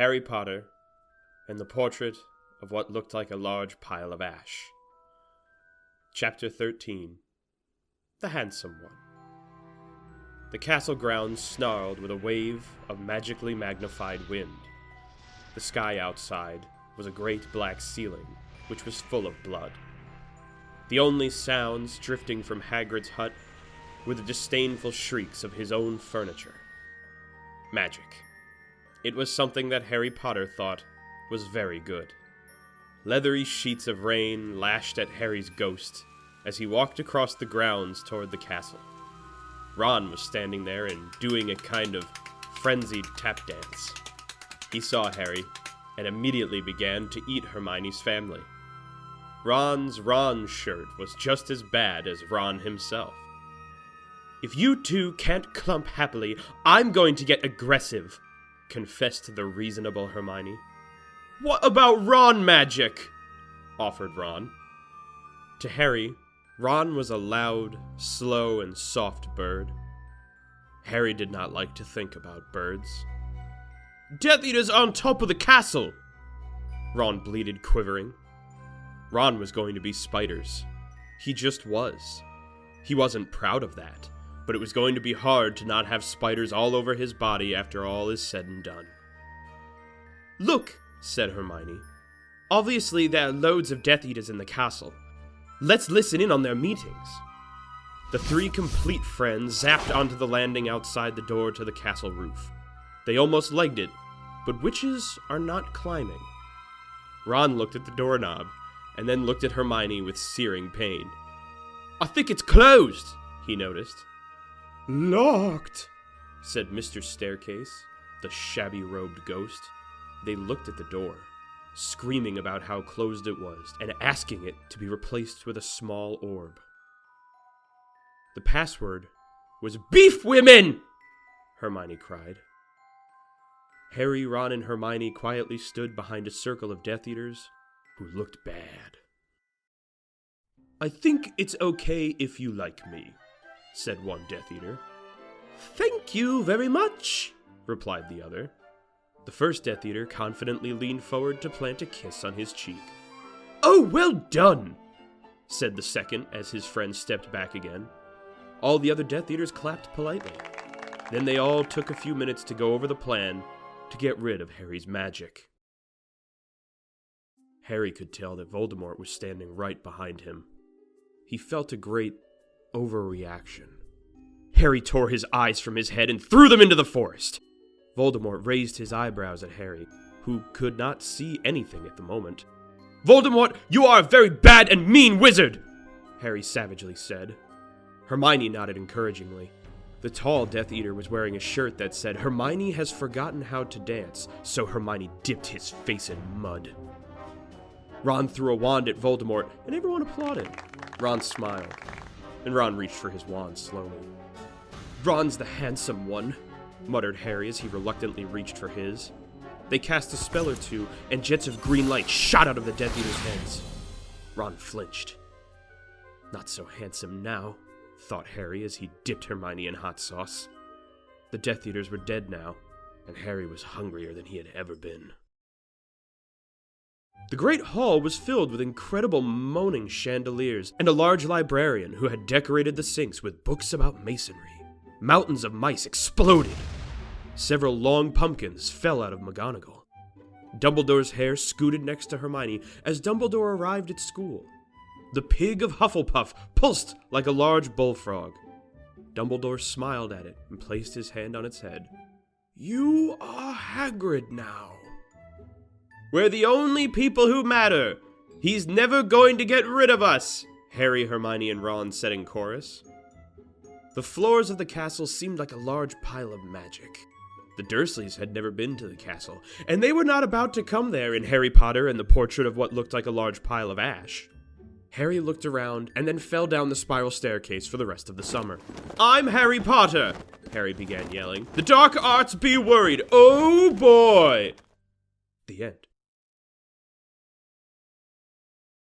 Harry Potter and the portrait of what looked like a large pile of ash. Chapter 13. The Handsome One. The castle grounds snarled with a wave of magically magnified wind. The sky outside was a great black ceiling, which was full of blood. The only sounds drifting from Hagrid's hut were the disdainful shrieks of his own furniture. Magic. It was something that Harry Potter thought was very good. Leathery sheets of rain lashed at Harry's ghost as he walked across the grounds toward the castle. Ron was standing there and doing a kind of frenzied tap dance. He saw Harry and immediately began to eat Hermione's family. Ron's Ron shirt was just as bad as Ron himself. "If you two can't clump happily, I'm going to get aggressive," confessed the reasonable Hermione. "What about Ron magic?" offered Ron. To Harry, Ron was a loud, slow, and soft bird. Harry did not like to think about birds. "Death Eaters on top of the castle!" Ron bleated, quivering. Ron was going to be spiders. He just was. He wasn't proud of that, but it was going to be hard to not have spiders all over his body after all is said and done. "Look," said Hermione. "Obviously there are loads of Death Eaters in the castle. Let's listen in on their meetings." The three complete friends zapped onto the landing outside the door to the castle roof. They almost legged it, but witches are not climbing. Ron looked at the doorknob, and then looked at Hermione with searing pain. "I think it's closed," he noticed. "Locked," said Mr. Staircase, the shabby-robed ghost. They looked at the door, screaming about how closed it was, and asking it to be replaced with a small orb. The password was "Beef Women!" Hermione cried. Harry, Ron, and Hermione quietly stood behind a circle of Death Eaters who looked bad. "I think it's okay if you like me," said one Death Eater. "Thank you very much," replied the other. The first Death Eater confidently leaned forward to plant a kiss on his cheek. "Oh, well done," said the second as his friend stepped back again. All the other Death Eaters clapped politely. Then they all took a few minutes to go over the plan to get rid of Harry's magic. Harry could tell that Voldemort was standing right behind him. He felt a great overreaction. Harry tore his eyes from his head and threw them into the forest. Voldemort raised his eyebrows at Harry, who could not see anything at the moment. "Voldemort, you are a very bad and mean wizard!" Harry savagely said. Hermione nodded encouragingly. The tall Death Eater was wearing a shirt that said, "Hermione has forgotten how to dance," so Hermione dipped his face in mud. Ron threw a wand at Voldemort, and everyone applauded. Ron smiled, and Ron reached for his wand slowly. "Ron's the handsome one," muttered Harry as he reluctantly reached for his. They cast a spell or two, and jets of green light shot out of the Death Eaters' heads. Ron flinched. "Not so handsome now," thought Harry as he dipped Hermione in hot sauce. The Death Eaters were dead now, and Harry was hungrier than he had ever been. The great hall was filled with incredible moaning chandeliers and a large librarian who had decorated the sinks with books about masonry. Mountains of mice exploded. Several long pumpkins fell out of McGonagall. Dumbledore's hair scooted next to Hermione as Dumbledore arrived at school. The pig of Hufflepuff pulsed like a large bullfrog. Dumbledore smiled at it and placed his hand on its head. "You are Hagrid now." "We're the only people who matter. He's never going to get rid of us," Harry, Hermione, and Ron said in chorus. The floors of the castle seemed like a large pile of magic. The Dursleys had never been to the castle, and they were not about to come there in Harry Potter and the portrait of what looked like a large pile of ash. Harry looked around and then fell down the spiral staircase for the rest of the summer. "I'm Harry Potter," Harry began yelling. "The dark arts be worried. Oh boy!" The end.